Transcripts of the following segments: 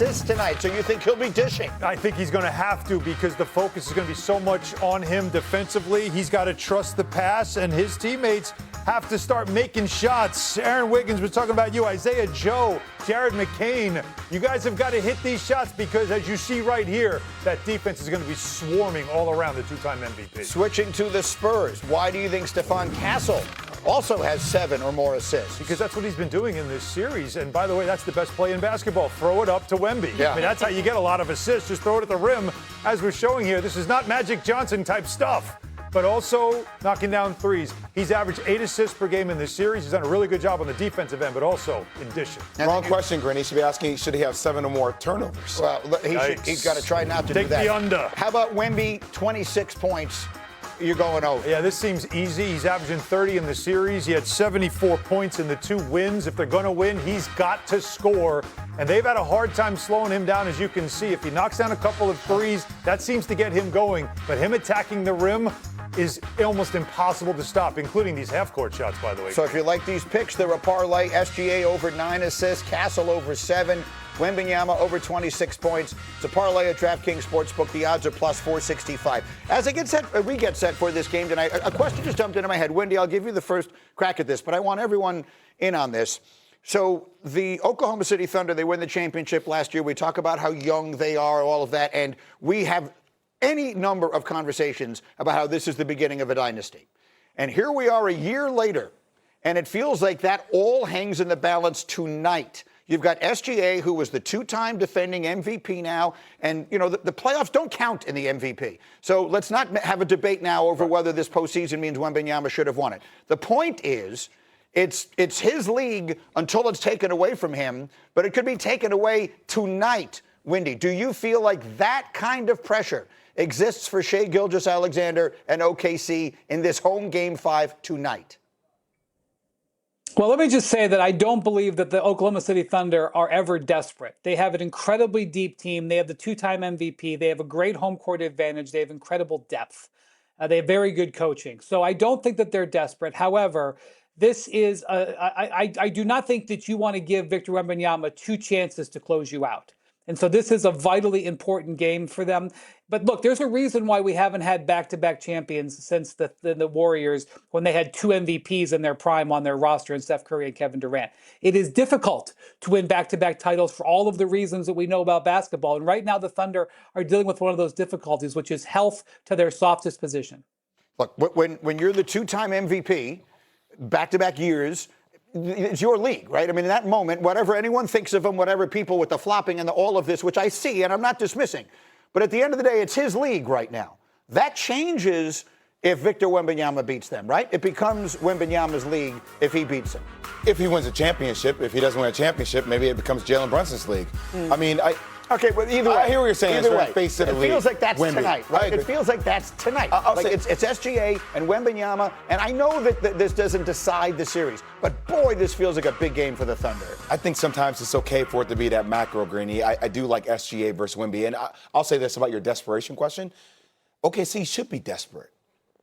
assists tonight, so you think he'll be dishing? I think he's going to have to because the focus is going to be so much on him defensively. He's got to trust the pass, and his teammates have to start making shots. Aaron Wiggins was talking about you, Isaiah Joe, Jared McCain. You guys have got to hit these shots because, as you see right here, that defense is going to be swarming all around the two-time MVP. Switching to the Spurs, why do you think Stephon Castle also has 7 or more assists? Because that's what he's been doing in this series. And by the way, that's the best play in basketball. Throw it up to Wemby. Yeah. I mean, that's how you get a lot of assists. Just throw it at the rim. As we're showing here, this is not Magic Johnson type stuff, but also knocking down threes. He's averaged 8 assists per game in this series. He's done a really good job on the defensive end, but also in dishing. Wrong question, Grin. He should be asking, should he have 7 or more turnovers? Well, he's got to try not to do that. Take the under. How about Wemby, 26 points? You're going over. Yeah, this seems easy. He's averaging 30 in the series. He had 74 points in the 2 wins. If they're going to win, he's got to score. And they've had a hard time slowing him down, as you can see. If he knocks down a couple of threes, that seems to get him going. But him attacking the rim is almost impossible to stop, including these half-court shots, by the way. So if you like these picks, they're a parlay. SGA over 9 assists, Castle over 7, Wembanyama over 26 points. It's a parlay at DraftKings Sportsbook. The odds are plus 465. As we get set for this game tonight, a question just jumped into my head. Wendy, I'll give you the first crack at this, but I want everyone in on this. So the Oklahoma City Thunder, they win the championship last year. We talk about how young they are, all of that, and we have any number of conversations about how this is the beginning of a dynasty. And here we are a year later, and it feels like that all hangs in the balance tonight. You've got SGA, who was the 2-time defending MVP now, and, you know, the playoffs don't count in the MVP. So let's not have a debate now over whether this postseason means Wembanyama should have won it. The point is, it's his league until it's taken away from him, but it could be taken away tonight. Wendy, do you feel like that kind of pressure exists for Shai Gilgeous-Alexander and OKC in this home Game 5 tonight? Well, let me just say that I don't believe that the Oklahoma City Thunder are ever desperate. They have an incredibly deep team. They have the 2-time MVP. They have a great home court advantage. They have incredible depth. They have very good coaching. So I don't think that they're desperate. However, this is I do not think that you want to give Victor Wembanyama 2 chances to close you out. And so this is a vitally important game for them. But look, there's a reason why we haven't had back-to-back champions since the Warriors, when they had 2 MVPs in their prime on their roster, and Steph Curry and Kevin Durant. It is difficult to win back-to-back titles for all of the reasons that we know about basketball. And right now the Thunder are dealing with one of those difficulties, which is health to their softest position. Look, when you're the 2-time MVP, back-to-back years, it's your league, right? I mean, in that moment, whatever anyone thinks of him, whatever people with the flopping and all of this, which I see, and I'm not dismissing, but at the end of the day, it's his league right now. That changes if Victor Wembanyama beats them, right? It becomes Wembanyama's league if he beats them. If he wins a championship, if he doesn't win a championship, maybe it becomes Jalen Brunson's league. I mean, Okay, but either way. I hear what you're saying. Either way, face of the it league. feels like that's Wemby. tonight, right? It feels like that's tonight. I'll say it's SGA and Wembanyama, and I know that this doesn't decide the series, but boy, this feels like a big game for the Thunder. I think sometimes it's okay for it to be that macro, Greeny. I do like SGA versus Wemby. And I'll say this about your desperation question. OKC should be desperate,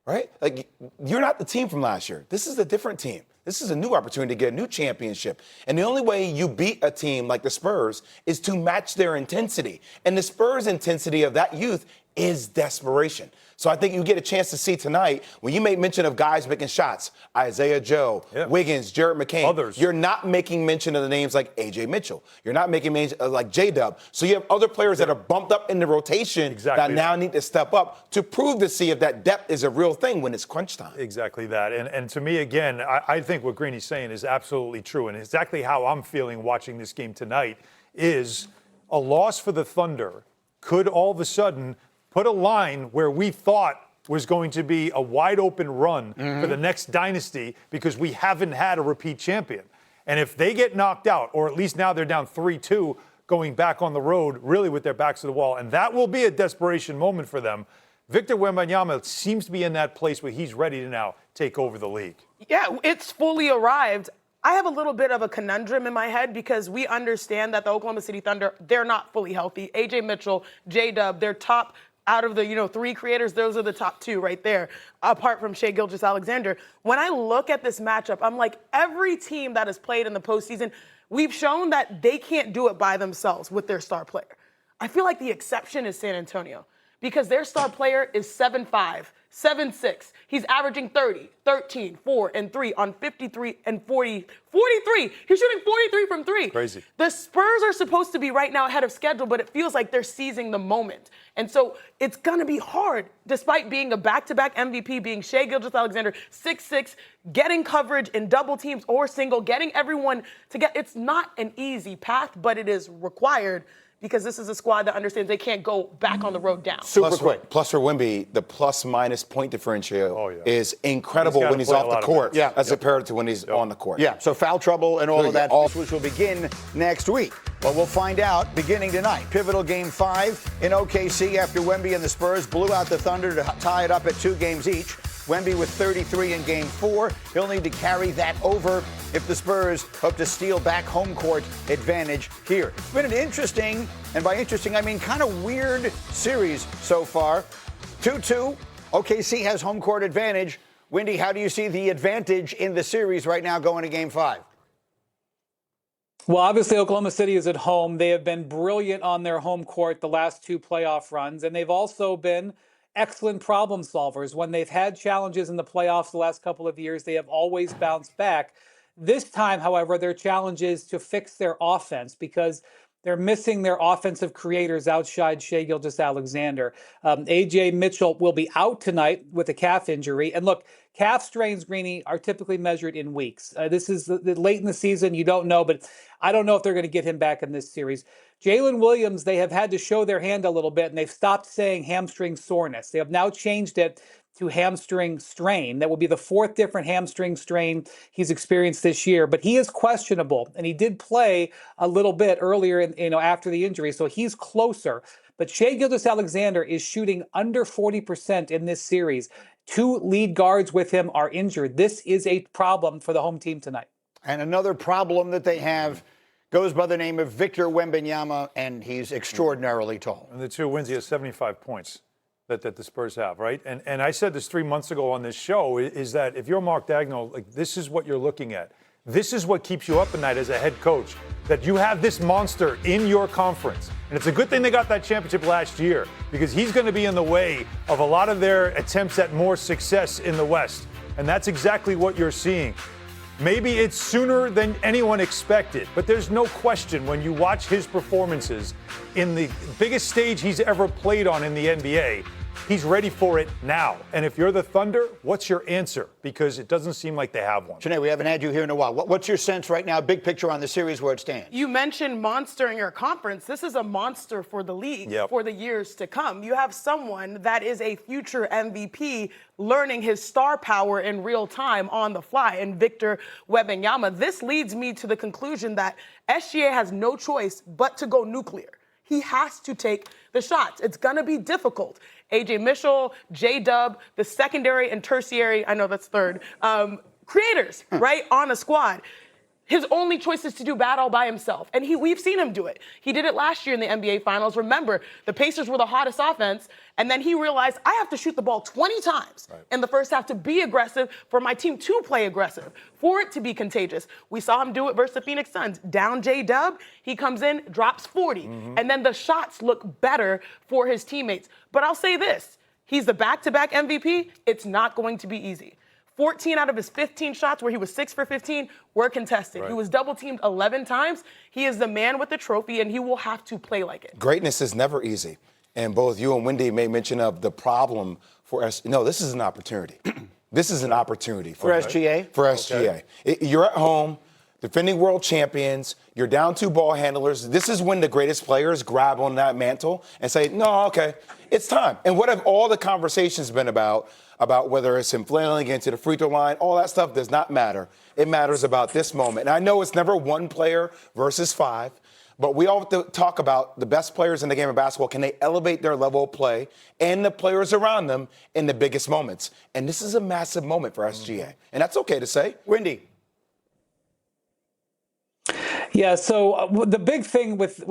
right? Like, you're not the team from last year. This is a different team. This is a new opportunity to get a new championship. And the only way you beat a team like the Spurs is to match their intensity. And the Spurs' intensity of that youth is desperation. So I think you get a chance to see tonight, when you make mention of guys making shots, Isaiah Joe, Wiggins, Jared McCain, others. You're not making mention of the names like A.J. Mitchell. You're not making mention of like J-Dub. So you have other players that are bumped up in the rotation that now need to step up to prove to see if that depth is a real thing when it's crunch time. Exactly that. And to me, again, I think what Greeny's saying is absolutely true. And exactly how I'm feeling watching this game tonight is a loss for the Thunder could all of a sudden put a line where we thought was going to be a wide open run for the next dynasty, because we haven't had a repeat champion. And if they get knocked out, or at least now they're down 3-2 going back on the road, really with their backs to the wall, and that will be a desperation moment for them. Victor Wembanyama seems to be in that place where he's ready to now take over the league. Yeah, it's fully arrived. I have a little bit of a conundrum in my head, because we understand that the Oklahoma City Thunder, they're not fully healthy. A.J. Mitchell, J-Dub, they're top out of the, 3 creators, those are the top 2 right there, apart from Shai Gilgeous-Alexander. When I look at this matchup, I'm like, every team that has played in the postseason, We've shown that they can't do it by themselves with their star player. I feel like the exception is San Antonio because their star player is 7'5", 7'6". He's averaging 30, 13, 4, and 3 on 53 and 40, 43. He's shooting 43 from 3. Crazy. The Spurs are supposed to be right now ahead of schedule, but it feels like they're seizing the moment. And so it's going to be hard, despite being a back-to-back MVP, being Shai Gilgeous-Alexander, 6'6", getting coverage in double teams or single, getting everyone to get. It's not an easy path, but it is required because this is a squad that understands they can't go back on the road down. Super quick. Plus for Wemby, the plus-minus point differential is incredible when he's play a off lot the of court minutes. as compared to when he's on the court. Yeah, so foul trouble and all of that, All- which will begin next week. Well, we'll find out beginning tonight. Pivotal Game 5 in OKC after Wemby and the Spurs blew out the Thunder to tie it up at 2 games each. Wemby with 33 in Game 4. He'll need to carry that over if the Spurs hope to steal back home court advantage here. It's been an interesting, and by interesting, I mean kind of weird series so far. 2-2. OKC has home court advantage. Wendy, how do you see the advantage in the series right now going to Game 5? Well, obviously, Oklahoma City is at home. They have been brilliant on their home court the last 2 playoff runs, and they've also been excellent problem solvers. When they've had challenges in the playoffs the last couple of years, they have always bounced back. This time, however, their challenge is to fix their offense because they're missing their offensive creators outside Shai Gilgeous-Alexander. A.J. Mitchell will be out tonight with a calf injury. And look, calf strains, Greeny, are typically measured in weeks. This is late in the season. You don't know, but I don't know if they're going to get him back in this series. Jalen Williams, they have had to show their hand a little bit, and they've stopped saying hamstring soreness. They have now changed it to hamstring strain. That will be the 4th different hamstring strain he's experienced this year. But he is questionable, and he did play a little bit earlier, after the injury, so he's closer. But Shai Gilgeous-Alexander is shooting under 40% in this series. 2 lead guards with him are injured. This is a problem for the home team tonight. And another problem that they have goes by the name of Victor Wembanyama, and he's extraordinarily tall. And the 2 wins, he has 75 points that the Spurs have, right? And I said this 3 months ago on this show, is that if you're Mark Daigneault, like, this is what you're looking at. This is what keeps you up at night as a head coach, that you have this monster in your conference. And it's a good thing they got that championship last year because he's going to be in the way of a lot of their attempts at more success in the West. And that's exactly what you're seeing. Maybe it's sooner than anyone expected, but there's no question when you watch his performances in the biggest stage he's ever played on in the NBA, he's ready for it now. And if you're the Thunder, what's your answer? Because it doesn't seem like they have one. Janae, we haven't had you here in a while. What's your sense right now, big picture on the series where it stands? You mentioned monster in your conference. This is a monster for the league for the years to come. You have someone that is a future MVP learning his star power in real time on the fly, and Victor Wembanyama. This leads me to the conclusion that SGA has no choice but to go nuclear. He has to take the shots. It's going to be difficult. A.J. Mitchell, J-Dub, the secondary and tertiary, I know that's third, creators, right, on a squad. His only choice is to do bad all by himself. And we've seen him do it. He did it last year in the NBA Finals. Remember, the Pacers were the hottest offense, and then he realized, I have to shoot the ball 20 times in the first half to be aggressive, for my team to play aggressive, for it to be contagious. We saw him do it versus the Phoenix Suns. Down J-Dub, he comes in, drops 40, and then the shots look better for his teammates. But I'll say this, he's the back-to-back MVP. It's not going to be easy. 14 out of his 15 shots, where he was 6 for 15, were contested. He was double-teamed 11 times. He is the man with the trophy, and he will have to play like it. Greatness is never easy. And both you and Wendy made mention of the problem for us. No, this is an opportunity. This is an opportunity For SGA? For SGA. You're at home, defending world champions. You're down 2 ball handlers. This is when the greatest players grab on that mantle and say, no, okay, it's time. And what have all the conversations been about whether it's him flailing into the free throw line? All that stuff does not matter. It matters about this moment. And I know it's never one player versus 5, but we all have to talk about the best players in the game of basketball. Can they elevate their level of play and the players around them in the biggest moments? And this is a massive moment for SGA. And that's okay to say. Wendy. Yeah, so the big thing with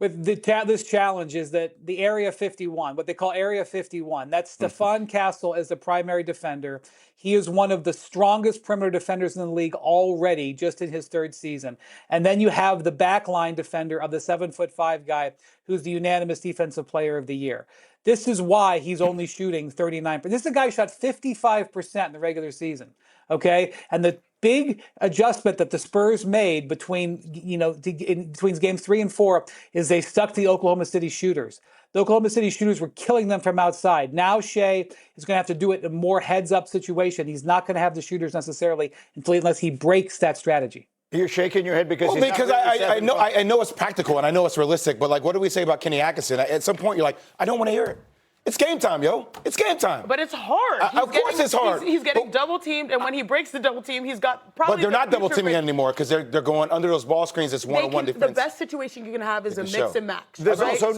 with this challenge is that the Area 51, what they call Area 51, that's Stefan Castle as the primary defender. He is one of the strongest perimeter defenders in the league already, just in his third season. And then you have the backline defender of the 7'5" guy who's the unanimous defensive player of the year. This is why he's only shooting 39%. This is a guy who shot 55% in the regular season. Okay, and the big adjustment that the Spurs made between games 3 and 4 is they stuck the Oklahoma City shooters. The Oklahoma City shooters were killing them from outside. Now Shea is going to have to do it in a more heads-up situation. He's not going to have the shooters necessarily unless he breaks that strategy. You're shaking your head because I know it's practical and I know it's realistic, but like, what do we say about Kenny Atkinson? At some point, you're like, I don't want to hear it. It's game time, yo. It's game time. But it's hard. Of course it's hard. He's getting double teamed, and when he breaks the double team, he's got probably. But they're not double teaming anymore because they're going under those ball screens. It's one-on-one defense. The best situation you can have is a mix and match. There's right? also